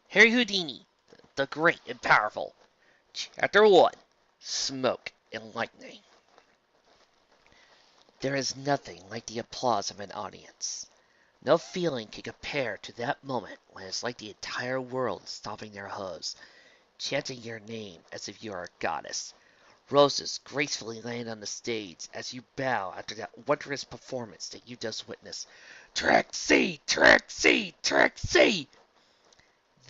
Harry Houdini, the Great and Powerful. Chapter 1, Smoke and Lightning. There is nothing like the applause of an audience. No feeling can compare to that moment when it's like the entire world is stomping their hooves, chanting your name as if you are a goddess. Roses gracefully land on the stage as you bow after that wondrous performance that you just witnessed. Trixie! Trixie! Trixie!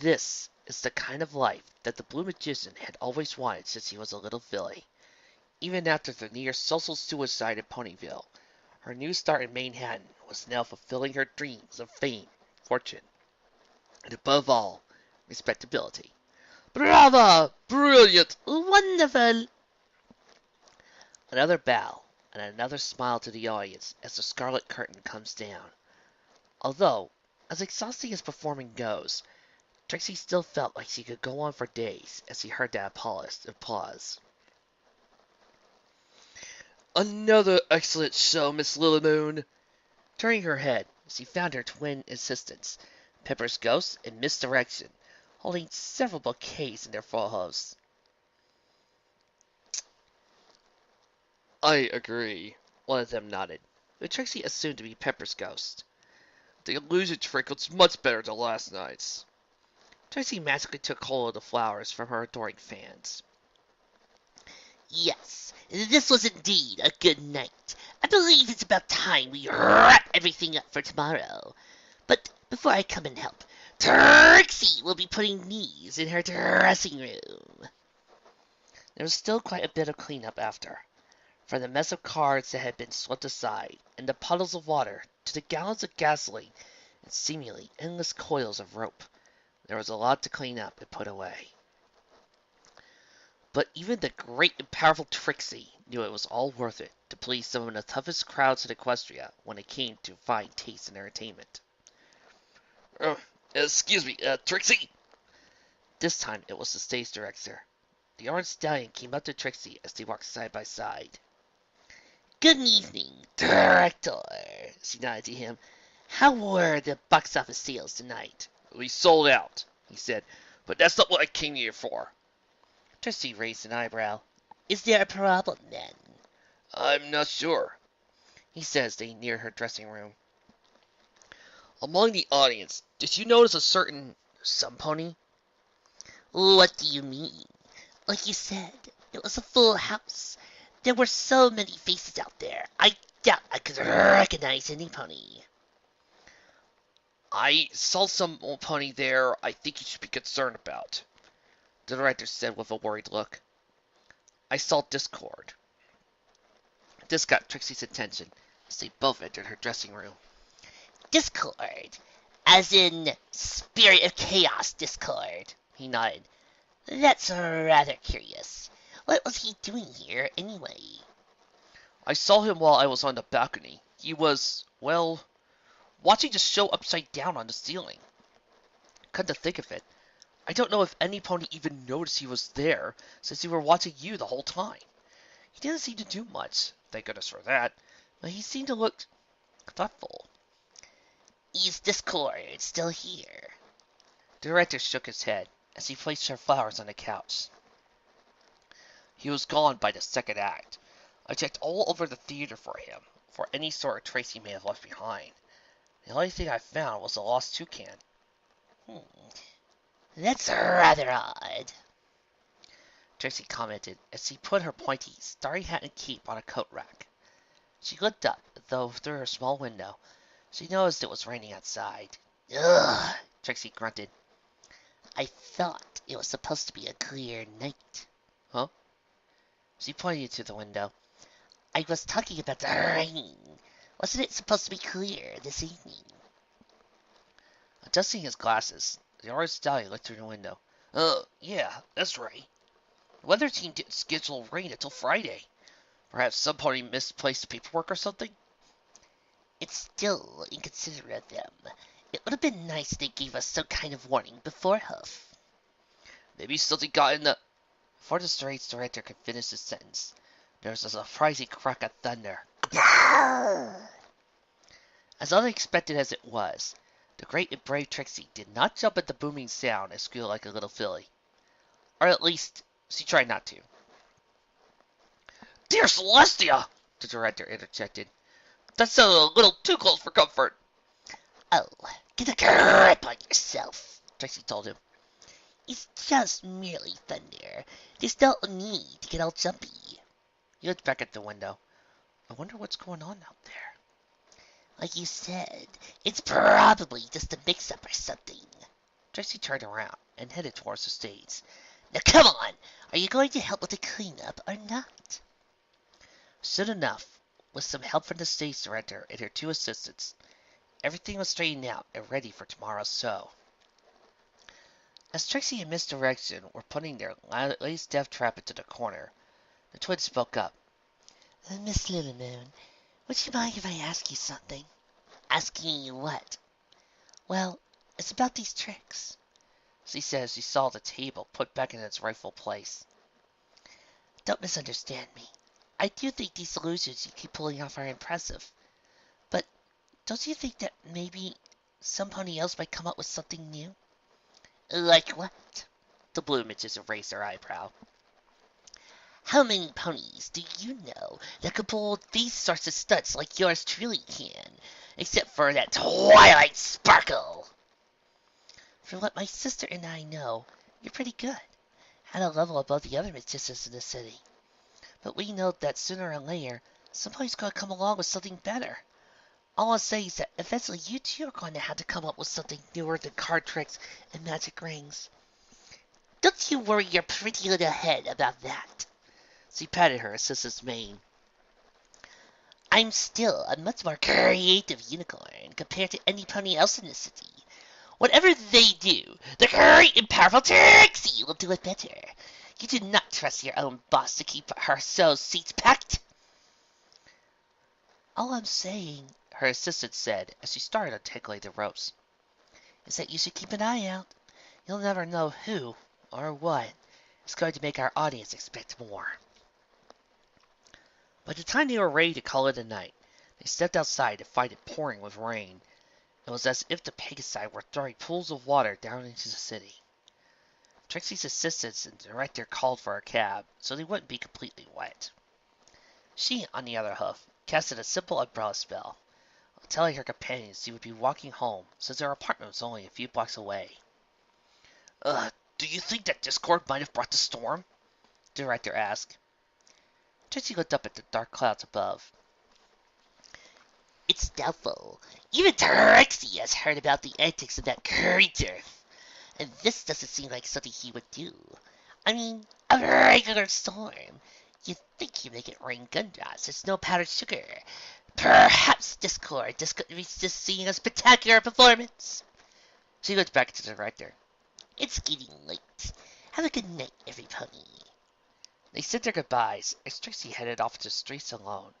This is the kind of life that the Blue Magician had always wanted since he was a little filly. Even after the near social suicide in Ponyville, her new start in Manehattan was now fulfilling her dreams of fame, fortune, and above all, respectability. Brava! Brilliant! Wonderful! Another bow, and another smile to the audience as the scarlet curtain comes down. Although, as exhausting as performing goes, Trixie still felt like she could go on for days as she heard that applause. Another excellent show, Miss Lilymoon. Turning her head, she found her twin assistants, Pepper's Ghost and Misdirection, holding several bouquets in their foreheads. I agree, one of them nodded, who Trixie assumed to be Pepper's Ghost. The illusion trick was much better than last night's. Trixie magically took hold of the flowers from her adoring fans. Yes, this was indeed a good night. I believe it's about time we wrap everything up for tomorrow. But before I come and help, Trixie will be putting knees in her dressing room. There was still quite a bit of cleanup after. From the mess of cards that had been swept aside, and the puddles of water, to the gallons of gasoline, and seemingly endless coils of rope, there was a lot to clean up and put away. But even the Great and Powerful Trixie knew it was all worth it to please some of the toughest crowds in Equestria when it came to fine taste and entertainment. Excuse me, Trixie? This time it was the stage director. The orange stallion came up to Trixie as they walked side by side. Good evening, Director, she nodded to him. How were the box office sales tonight? We sold out, he said, but that's not what I came here for. Trixie raised an eyebrow. Is there a problem, then? I'm not sure, he said as they neared her dressing room. Among the audience, did you notice a certain pony? What do you mean? Like you said, it was a full house. There were so many faces out there, I doubt I could recognize any pony. I saw some old pony there I think you should be concerned about, the director said with a worried look. I saw Discord. This got Trixie's attention as they both entered her dressing room. Discord? As in Spirit of Chaos Discord, he nodded. That's rather curious. What was he doing here, anyway? I saw him while I was on the balcony. He was, well, watching the show upside down on the ceiling. Come to think of it, I don't know if any pony even noticed he was there, since he were watching you the whole time. He didn't seem to do much, thank goodness for that, but he seemed to look thoughtful. Is Discord still here? The director shook his head as he placed her flowers on the couch. He was gone by the second act. I checked all over the theater for him, for any sort of trace he may have left behind. The only thing I found was a lost toucan. That's rather odd, Trixie commented as she put her pointy, starry hat and cape on a coat rack. She looked up, though through her small window. She noticed it was raining outside. Ugh, Trixie grunted. I thought it was supposed to be a clear night. Huh? She pointed to the window. I was talking about the rain. Wasn't it supposed to be clear this evening? Adjusting his glasses, the orange stallion looked through the window. Yeah, that's right. The weather team didn't schedule rain until Friday. Perhaps somebody misplaced paperwork or something? It's still inconsiderate of them. It would have been nice if they gave us some kind of warning beforehand. Maybe something got in the... Before the stage director could finish his sentence, there was a surprising crack of thunder. As unexpected as it was, The great and brave Trixie did not jump at the booming sound and squeal like a little filly. Or at least, she tried not to. "Dear Celestia!" the director interjected. "That sounded a little too close for comfort." "Oh, get a grip on yourself," Trixie told him. "It's just merely thunder. There's no need to get all jumpy." He looked back at the window. I wonder what's going on out there. "Like you said, it's probably just a mix-up or something." Trixie turned around and headed towards the stage. "Now come on, are you going to help with the cleanup or not?" Soon enough, with some help from the stage director and her two assistants, everything was straightened out and ready for tomorrow's show. As Trixie and Miss Direction were putting their latest death trap into the corner, the twins spoke up. "Miss Little Moon, would you mind if I ask you something?" "Asking you what?" "Well, it's about these tricks." She said as she saw the table put back in its rightful place. "Don't misunderstand me. I do think these illusions you keep pulling off are impressive. But don't you think that maybe somebody else might come up with something new?" "Like what?" The blue magician raised her eyebrow. "How many ponies do you know that could pull these sorts of stunts like yours truly can, except for that Twilight Sparkle?" "For what my sister and I know, you're pretty good, at a level above the other magicians in the city. But we know that sooner or later, somebody's going to come along with something better. All I'll say is that eventually you too are going to have to come up with something newer than card tricks and magic rings." "Don't you worry your pretty little head about that." She patted her assistant's mane. "I'm still a much more creative unicorn compared to any pony else in the city. Whatever they do, the Great and Powerful Trixie will do it better. You do not trust your own boss to keep her show's seats packed." "All I'm saying," her assistant said as she started untangling the ropes, "is that you should keep an eye out. You'll never know who or what is going to make our audience expect more." By the time they were ready to call it a night, they stepped outside to find it pouring with rain. It was as if the Pegasi were throwing pools of water down into the city. Trixie's assistants and director called for a cab so they wouldn't be completely wet. She, on the other hand, casted a simple umbrella spell, telling her companions she would be walking home since their apartment was only a few blocks away. Do you think that discord might have brought the storm?" the director asked. Trixie looked up at the dark clouds above. "It's doubtful. Even Trixie has heard about the antics of that creature. And this doesn't seem like something he would do. I mean, a regular storm. You'd think he'd make it rain gumdrops and snow powdered sugar. Perhaps Discord just couldn't resist just seeing a spectacular performance." She looked back at the director. "It's getting late. Have a good night, everybody." They said their goodbyes as Trixie headed off to the streets alone,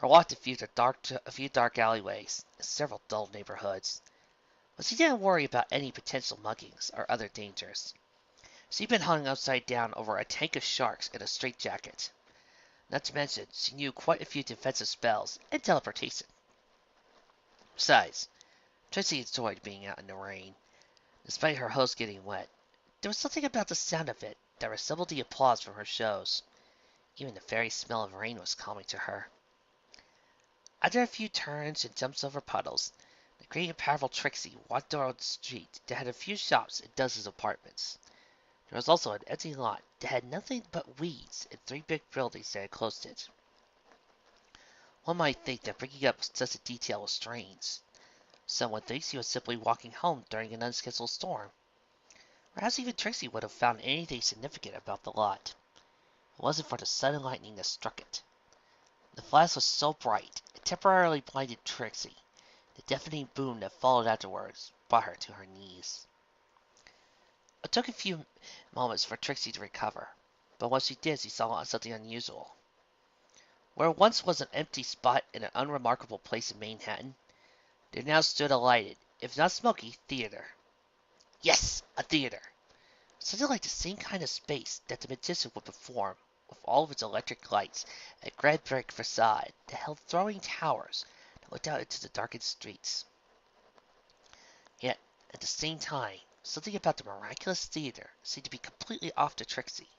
or walked a few dark alleyways and several dull neighborhoods. But she didn't worry about any potential muggings or other dangers. She'd been hung upside down over a tank of sharks in a straitjacket. Not to mention, she knew quite a few defensive spells and teleportation. Besides, Trixie enjoyed being out in the rain. Despite her hose getting wet, there was something about the sound of it that resembled the applause from her shows. Even the very smell of rain was calming to her. After a few turns and jumps over puddles, the Great and Powerful Trixie walked down the street that had a few shops and dozens of apartments. There was also an empty lot that had nothing but weeds and 3 big buildings that enclosed it. One might think that bringing up such a detail was strange. Some would think she was simply walking home during an unscheduled storm. Perhaps even Trixie would have found anything significant about the lot. It wasn't for the sudden lightning that struck it. The flash was so bright, it temporarily blinded Trixie. The deafening boom that followed afterwards brought her to her knees. It took a few moments for Trixie to recover, but when she did, she saw something unusual. Where once was an empty spot in an unremarkable place in Manehattan, there now stood a lighted, if not smoky, theater. Yes, a theater. Something like the same kind of space that the magician would perform, with all of its electric lights, a red brick facade that held throwing towers that looked out into the darkened streets. At the same time, something about the miraculous theater seemed to be completely off to Trixie.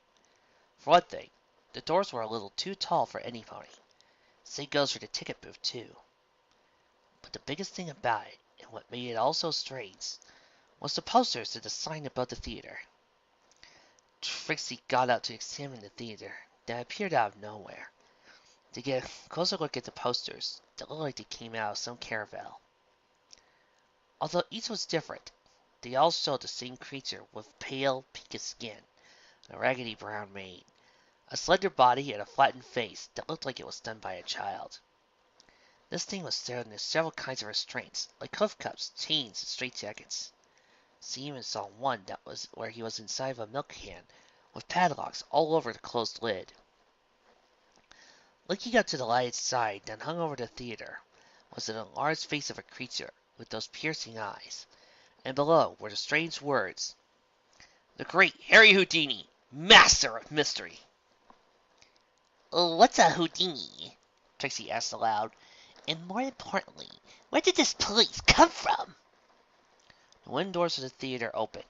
For one thing, the doors were a little too tall for any pony. Same goes for the ticket booth, too. But the biggest thing about it, and what made it all so strange, was the posters and the sign above the theater. Trixie got out to examine the theater that appeared out of nowhere. To get a closer look at the posters that looked like they came out of some caravel. Although each was different, they all showed the same creature with pale, pinkish skin, and a raggedy brown mane, a slender body, and a flattened face that looked like it was done by a child. This thing was thrown in several kinds of restraints, like hoof cuffs, chains, and straitjackets. She even saw one that was where he was inside of a milk can, with padlocks all over the closed lid. Looking up to the lighted side that hung over the theater was the enlarged face of a creature with those piercing eyes, and below were the strange words, "The Great Harry Houdini, Master of Mystery." What's a Houdini? Trixie asked aloud, And more importantly, where did this place come from? The wooden doors of the theater opened,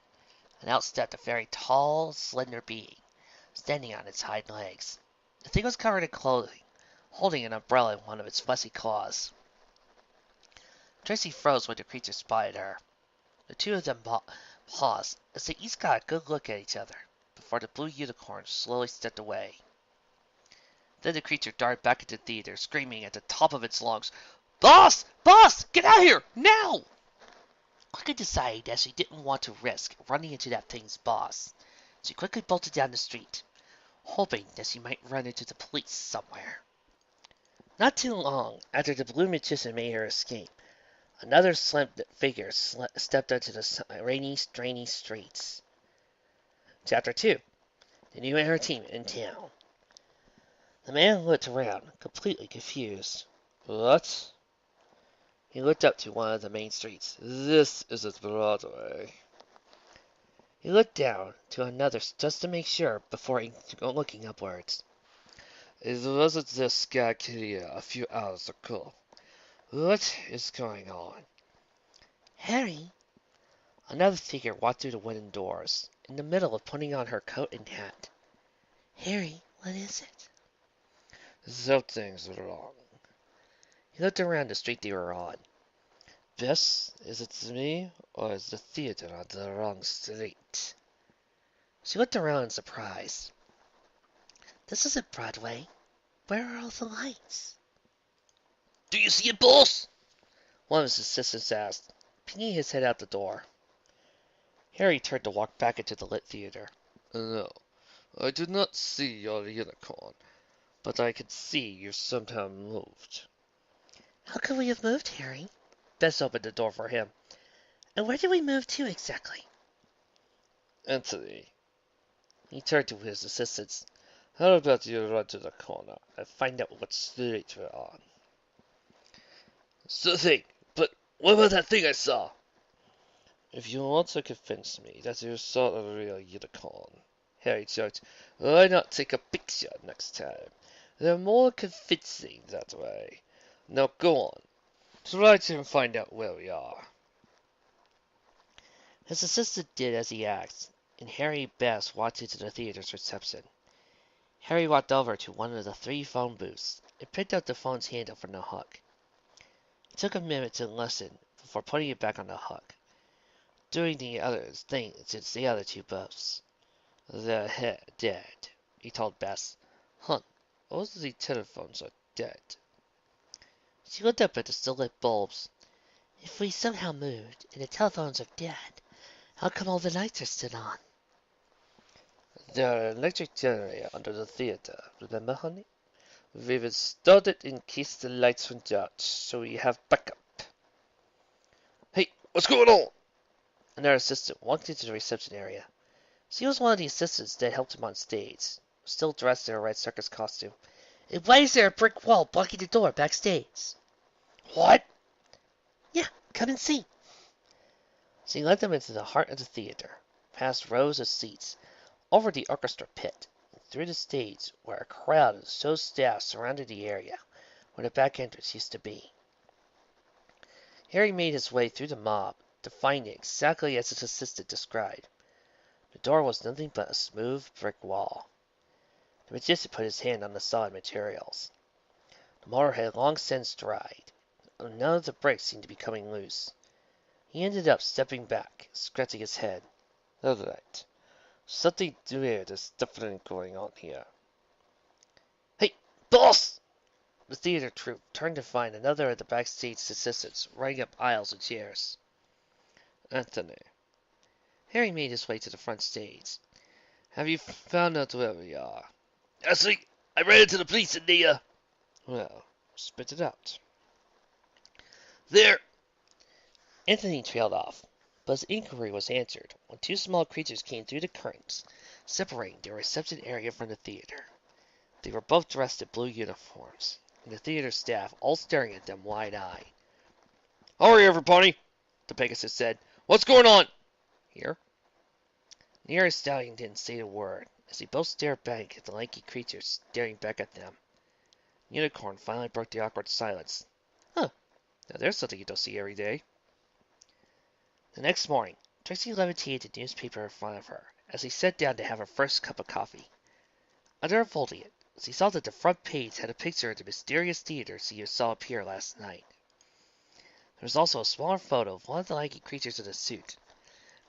and out stepped a very tall, slender being, standing on its hind legs. The thing was covered in clothing, holding an umbrella in one of its fussy claws. Trixie froze when the creature spotted her. The two of them paused as they each got a good look at each other before the blue unicorn slowly stepped away. Then the creature darted back into the theater, screaming at the top of its lungs, "Boss! Boss! Get out of here! Now!" Quickly deciding that she didn't want to risk running into that thing's boss, she quickly bolted down the street, hoping that she might run into the police somewhere. Not too long after the blue magician made her escape, another slim figure stepped onto the rainy, strainy streets. Chapter 2. The new entertainment in town. The man looked around, completely confused. What? He looked up to one of the main streets. This isn't Broadway. He looked down to another just to make sure before looking upwards. It wasn't this guy here a few hours ago. What is going on? Harry? Another figure walked through the wooden doors, in the middle of putting on her coat and hat. Harry, what is it? Something's wrong. He looked around the street they were on. Bess, is it me, or is the theater on the wrong street? She looked around in surprise. This isn't Broadway. Where are all the lights? Do you see it, boss? One of his assistants asked, peeking his head out the door. Harry turned to walk back into the lit theater. No, I did not see your unicorn, but I could see you somehow moved. How could we have moved, Harry? Bess opened the door for him. And where did we move to exactly? Anthony. He turned to his assistants. How about you run to the corner and find out what street we're on? Sure thing, but what about that thing I saw? If you want to convince me that you saw a real unicorn, Harry joked, why not take a picture next time? They're more convincing that way. Now go on. Try to find out where we are. His assistant did as he asked, and Harry and Bess walked into the theater's reception. Harry walked over to one of the 3 phone booths and picked up the phone's handle from the hook. It took a minute to listen before putting it back on the hook, doing the other thing to the other 2 booths. They're dead, he told Bess. Hun, all the telephones are dead. She looked up at the still lit bulbs. If we somehow moved and the telephones are dead, how come all the lights are still on? There are electric generator under the theater, remember, honey? We've installed it in case the lights went out, so we have backup. Hey, what's going on? Another assistant walked into the reception area. She was one of the assistants that helped him on stage, still dressed in a red circus costume. And why is there a brick wall blocking the door backstage? What? Yeah, come and see. She led them into the heart of the theater, past rows of seats, over the orchestra pit, and through the stage where a crowd of show staff surrounded the area where the back entrance used to be. Harry made his way through the mob to find it exactly as his assistant described. The door was nothing but a smooth brick wall. The magician put his hand on the solid materials. The mortar had long since dried. None of the bricks seemed to be coming loose. He ended up stepping back, scratching his head. All right. Something weird is definitely going on here. Hey, boss! The theater troupe turned to find another of the backstage assistants running up aisles of chairs. Anthony. Harry made his way to the front stage. Have you found out where we are? Actually, I ran into the police in the, Well, spit it out. there. Anthony trailed off, but his inquiry was answered when two small creatures came through the curtains, separating the reception area from the theater. They were both dressed in blue uniforms, and the theater staff all staring at them wide-eyed. Hurry, everybody, the Pegasus said. What's going on? Here? The nearest stallion didn't say a word, as they both stared back at the lanky creatures staring back at them. The unicorn finally broke the awkward silence. Huh, now there's something you don't see every day. The next morning, Trixie levitated the newspaper in front of her as he sat down to have her first cup of coffee. Under unfolding it, she saw that the front page had a picture of the mysterious theater she saw appear last night. There was also a smaller photo of one of the lanky creatures in a suit,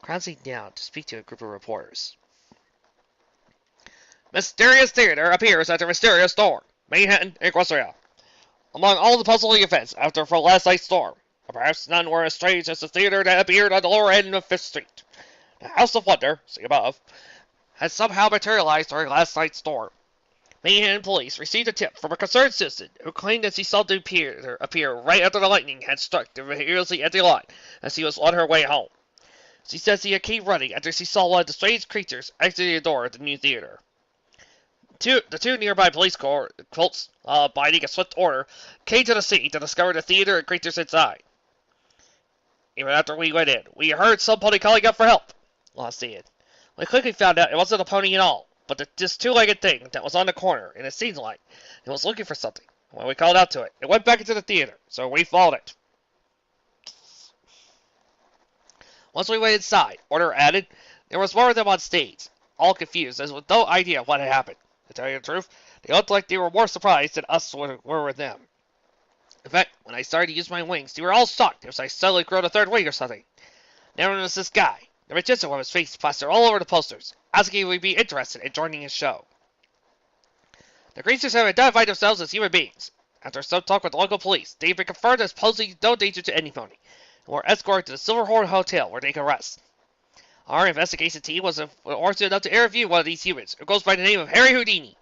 crouching down to speak to a group of reporters. Mysterious theater appears at a mysterious door. Manehattan, Equestria. Among all the puzzling events after from last night's storm, perhaps none were as strange as the theater that appeared on the lower end of Fifth Street. The House of Wonder, see above, has somehow materialized during last night's storm. Manehattan police received a tip from a concerned citizen who claimed that she saw the theater appear right after the lightning had struck the mysteriously empty lot as she was on her way home. She says she came running after she saw one of the strange creatures exiting the door of the new theater. The two nearby police colts, binding a swift order, came to the scene to discover the theater and creatures inside. Even after we went in, we heard some pony calling out for help, Law said. We quickly found out it wasn't a pony at all, but this two-legged thing that was on the corner, and it seemed like it was looking for something. When we called out to it, it went back into the theater, so we followed it. Once we went inside, Order added, there was more of them on stage, all confused, as with no idea what had happened. To tell you the truth, they looked like they were more surprised than us were with them. In fact, when I started to use my wings, they were all shocked as I suddenly grew a third wing or something. Then there was this guy, the magician with his face plastered all over the posters, asking if we'd be interested in joining his show. The creatures have identified themselves as human beings. After some talk with the local police, they've been confirmed as posing no danger to anybody, and were escorted to the Silverhorn Hotel where they can rest. Our investigation team was fortunate enough to interview one of these humans, who goes by the name of Harry Houdini,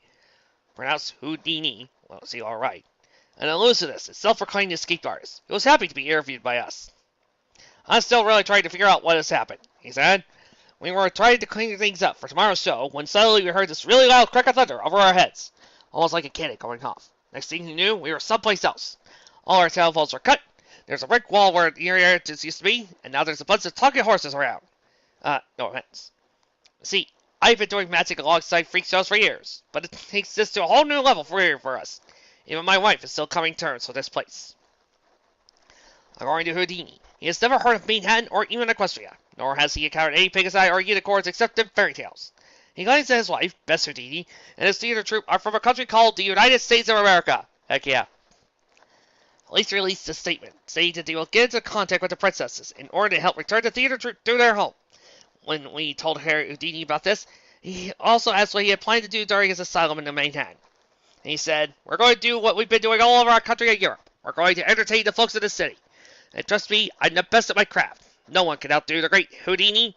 pronounced Houdini, well, see, alright, an illusionist and self-proclaimed escape artist, who was happy to be interviewed by us. I'm still really trying to figure out what has happened, he said. We were trying to clean things up for tomorrow's show when suddenly we heard this really loud crack of thunder over our heads, almost like a cannon going off. Next thing you knew, we were someplace else. All our telephones were cut, there's a brick wall where the area used to be, and now there's a bunch of talking horses around. No offense. See, I've been doing magic alongside freak shows for years, but it takes this to a whole new level for us. Even my wife is still coming to terms with this place. According to Houdini, he has never heard of Manehattan or even Equestria, nor has he encountered any Pegasi or unicorns except in fairy tales. He claims that his wife, Bess Houdini, and his theater troupe are from a country called the United States of America. Heck yeah. Police released a statement saying that they will get into contact with the princesses in order to help return the theater troupe to their home. When we told Harry Houdini about this, he also asked what he had planned to do during his asylum in Manhattan. And he said, we're going to do what we've been doing all over our country and Europe. We're going to entertain the folks in the city. And trust me, I'm the best at my craft. No one can outdo the great Houdini.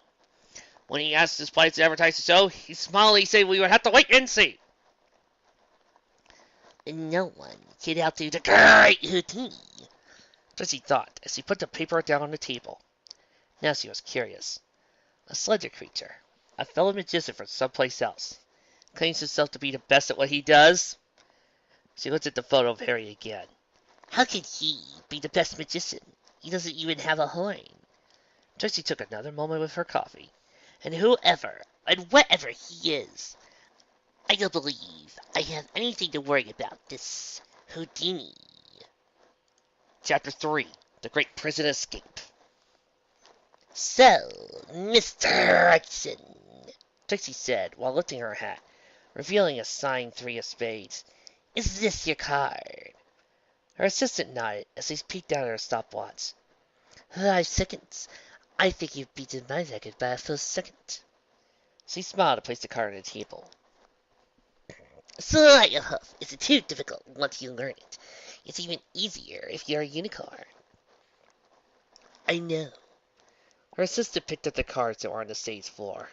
When he asked his plans to advertise the show, he smiled and he said we would have to wait and see. No one can outdo the great Houdini, Trixie thought as he put the paper down on the table. Now she was curious. A slender creature, a fellow magician from someplace else, claims himself to be the best at what he does. She looked at the photo of Harry again. How can he be the best magician? He doesn't even have a horn. Trixie took another moment with her coffee. And whoever and whatever he is, I don't believe I have anything to worry about this Houdini. Chapter 3. The Great Prison Escape. So, Mr. Hudson, Trixie said while lifting her hat, revealing a signed 3 of spades, is this your card? Her assistant nodded as he peeked down at her stopwatch. 5 seconds. I think you've beaten my record by a full second. She smiled and placed the card on the table. Sleight of hoof isn't too difficult once you learn it. It's even easier if you're a unicorn. I know. Her assistant picked up the cards that were on the stage floor.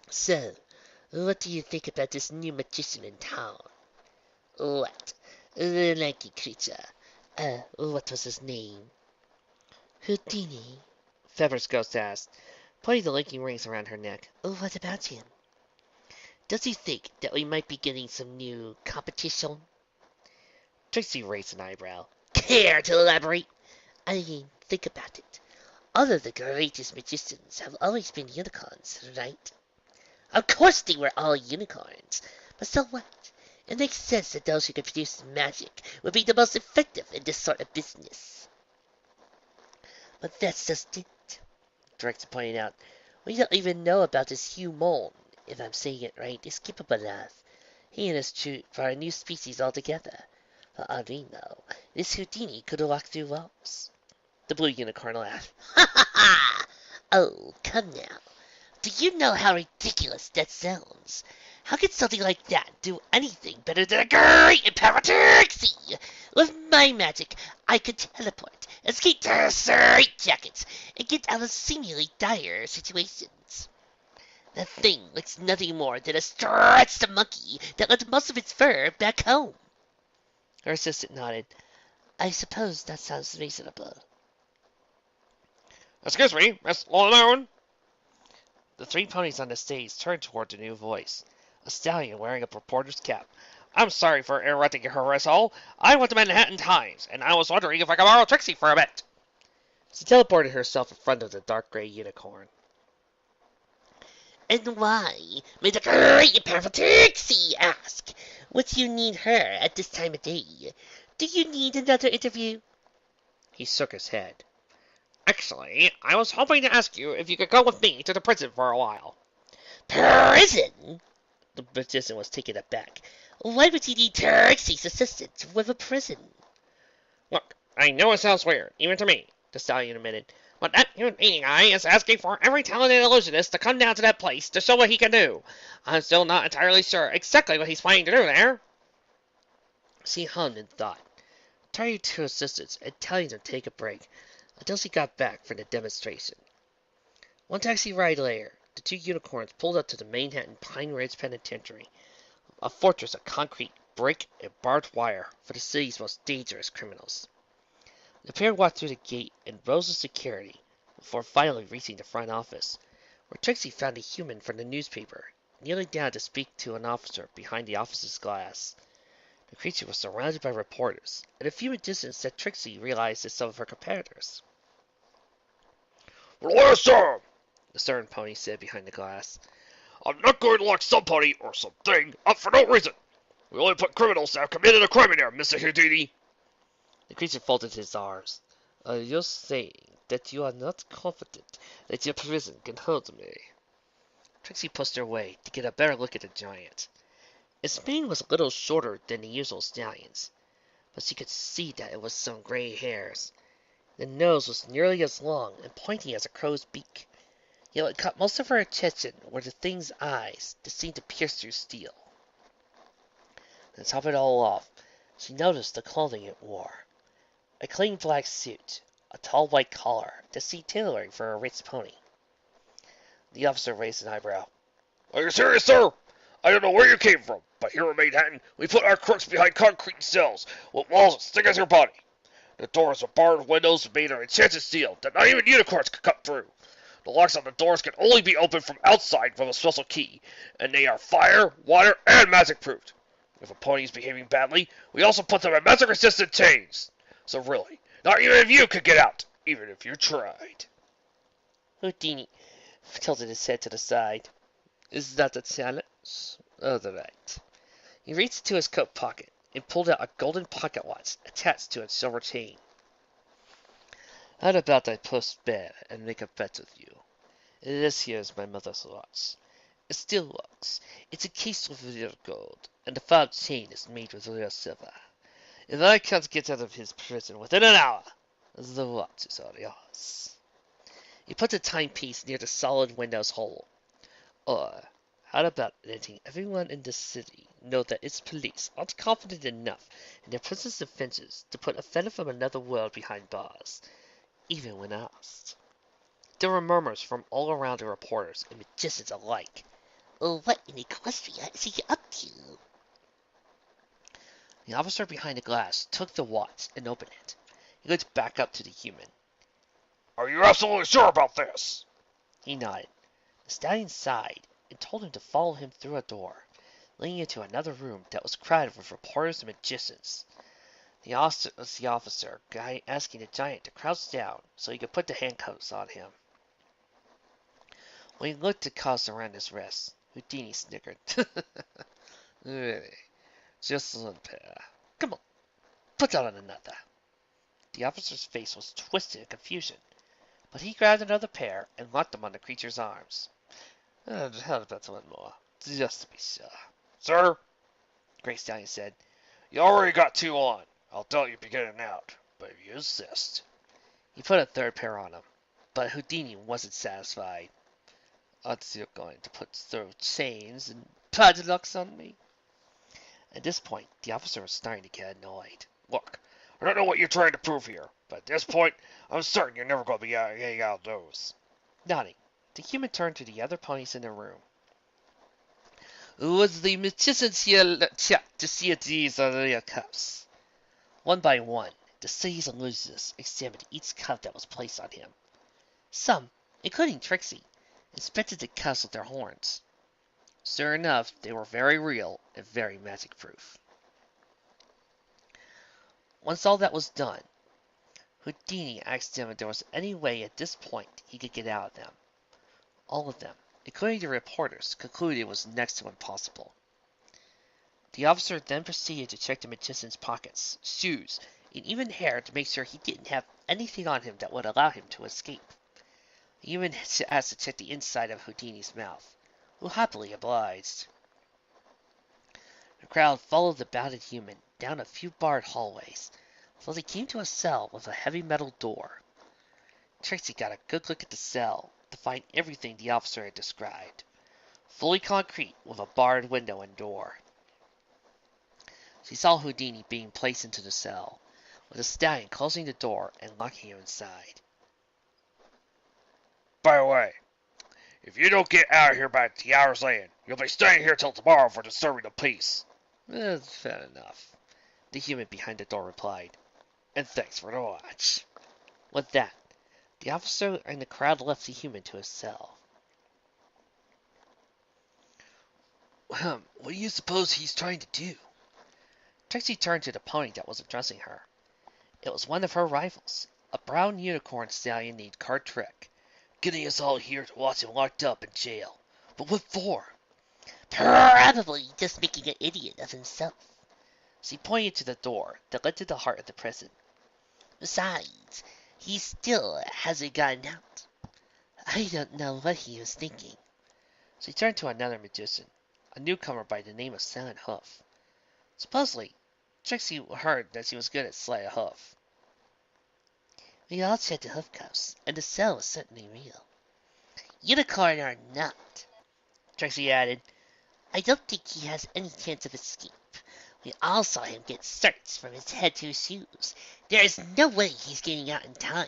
So, what do you think about this new magician in town? What? The lanky creature. What was his name? Houdini? Feathers Ghost asked, putting the linking rings around her neck. What about him? Does he think that we might be getting some new competition? Trixie raised an eyebrow. Care to elaborate? I mean, think about it. All of the greatest magicians have always been unicorns, right? Of course they were all unicorns, but so what? It makes sense that those who can produce magic would be the most effective in this sort of business. But that's just it, Director pointed out. We don't even know about this Hugh Mole, if I'm saying it right, is capable of. He and his troupe are a new species altogether. For all we know, this Houdini could walk through walls. The blue unicorn laughed. Ha ha ha! Oh, come now. Do you know how ridiculous that sounds? How could something like that do anything better than a great and powerful Trixie? With my magic, I could teleport, escape to straight jackets, and get out of seemingly dire situations. The thing looks nothing more than a stretched monkey that left most of its fur back home. Her assistant nodded. I suppose that sounds reasonable. Excuse me, Miss Malone. The 3 ponies on the stage turned toward the new voice, a stallion wearing a reporter's cap. I'm sorry for interrupting your rehearsal. I went to Manhattan Times, and I was wondering if I could borrow Trixie for a bit. She teleported herself in front of the dark gray unicorn. And why, may the great and powerful Trixie ask, would you need her at this time of day? Do you need another interview? He shook his head. Actually, I was hoping to ask you if you could go with me to the prison for a while. Prison? The magician was taken aback. Why would he need Trixie's assistance with a prison? Look, I know it sounds weird, even to me, the stallion admitted, but that human being guy is asking for every talented illusionist to come down to that place to show what he can do. I'm still not entirely sure exactly what he's planning to do there. She hummed and thought, turning to her assistants and telling them to take a break until she got back from the demonstration. One taxi ride later, the 2 unicorns pulled up to the Manehattan Pine Ridge Penitentiary, a fortress of concrete, brick, and barbed wire for the city's most dangerous criminals. The pair walked through the gate and rows of security before finally reaching the front office, where Trixie found a human from the newspaper, kneeling down to speak to an officer behind the office's glass. The creature was surrounded by reporters, and a few distance that Trixie realized as some of her competitors. Listen! The stern pony said behind the glass. I'm not going to lock somebody or something up for no reason. We only put criminals that have committed a crime in there, Mr. Houdini. The creature folded his arms. Are you saying that you are not confident that your prison can hold me? Trixie pushed her way to get a better look at the giant. Its mane was a little shorter than the usual stallion's, but she could see that it was some gray hairs. The nose was nearly as long and pointy as a crow's beak, yet what caught most of her attention were the thing's eyes that seemed to pierce through steel. To top it all off, she noticed the clothing it wore. A clean black suit, a tall white collar that seemed tailoring for a rich pony. The officer raised an eyebrow. Are you serious, sir? I don't know where you came from, but here in Manhattan, we put our crooks behind concrete cells with walls as thick as your body. The doors are barred windows made of enchanted steel that not even unicorns could cut through. The locks on the doors can only be opened from outside with a special key, and they are fire, water, and magic-proofed. If a pony is behaving badly, we also put them in magic-resistant chains. So really, not even if you could get out, even if you tried. Houdini tilted his head to the side. Is that a challenge? All right. He reached into his coat pocket and pulled out a golden pocket watch attached to its silver chain. How about I post bed and make a bet with you? This here is my mother's watch. It still works. It's encased with real gold, and the fob chain is made with real silver. If I can't get out of his prison within an hour, the watch is all yours. He put the timepiece near the solid window's hole. Or, how about letting everyone in the city know that its police aren't confident enough in their prison's defenses to put a felon from another world behind bars, even when asked? There were murmurs from all around the reporters and magicians alike. What in Equestria is he up to? The officer behind the glass took the watch and opened it. He looked back up to the human. Are you absolutely sure about this? He nodded. The stallion sighed and told him to follow him through a door, leading into another room that was crowded with reporters and magicians. The officer asking the giant to crouch down so he could put the handcuffs on him. When he looked at cuffs around his wrists, Houdini snickered. Really? Just one pair. Come on, put on another. The officer's face was twisted in confusion, but he grabbed another pair and locked them on the creature's arms. How about one more, just to be sure? Sir, Great Stallion said. you already got two on. I'll tell you beginning out, but if you insist. He put a third pair on him, but Houdini wasn't satisfied. Aren't you going to put through chains and padlocks on me? At this point, the officer was starting to get annoyed. Look, I don't know what you're trying to prove here, but at this point, I'm certain you're never going to be getting out of those. Nodding, the human turned to the other ponies in the room. Would the magicians here check to see if these are real cuffs? One by one, the city's illusionists examined each cuff that was placed on him. Some, including Trixie, inspected the cuffs with their horns. Sure enough, they were very real and very magic-proof. Once all that was done, Houdini asked him if there was any way at this point he could get out of them. All of them, including the reporters, concluded it was next to impossible. The officer then proceeded to check the magician's pockets, shoes, and even hair to make sure he didn't have anything on him that would allow him to escape. He even asked to check the inside of Houdini's mouth, who happily obliged. The crowd followed the bounded human down a few barred hallways, until they came to a cell with a heavy metal door. Trixie got a good look at the cell to find everything the officer had described, fully concrete with a barred window and door. She saw Houdini being placed into the cell, with the stallion closing the door and locking him inside. By the way, if you don't get out of here by the hour's laying, you'll be staying here till tomorrow for disturbing the peace. Fair enough, the human behind the door replied. And thanks for the watch. With that, the officer and the crowd left the human to his cell. What do you suppose he's trying to do? Trixie turned to the pony that was addressing her. It was one of her rivals, a brown unicorn stallion named Trick, getting us all here to watch him locked up in jail. But what for? Probably just making an idiot of himself. She pointed to the door that led to the heart of the prison. Besides, he still hasn't gotten out. I don't know what he was thinking. She turned to another magician, a newcomer by the name of Silent Hoof. Supposedly, Trixie heard that she was good at sleight of hoof. We all checked the hoof cuffs, and the cell was certainly real. Unicorn or not, Trixie added, I don't think he has any chance of escape. We all saw him get searched from his head to his shoes. There is no way he's getting out in time.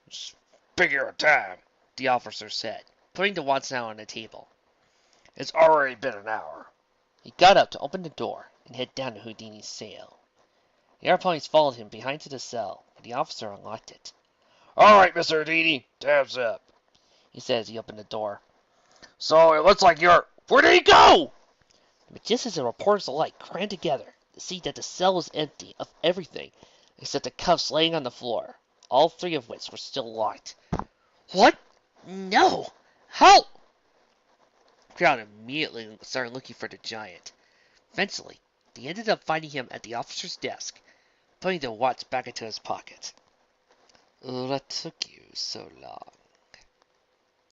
Speaking of time, the officer said, putting the watch now on the table. It's already been an hour. He got up to open the door and head down to Houdini's cell. The airplanes followed him behind to the cell, but the officer unlocked it. All right, Mr. Houdini, time's up, he said as he opened the door. So it looks like you're... Where did he go? The magicians and reporters alike crammed together to see that the cell was empty of everything except the cuffs laying on the floor, all three of which were still locked. What? No! Help! The crowd immediately started looking for the giant. Eventually, they ended up finding him at the officer's desk, putting the watch back into his pocket. What took you so long?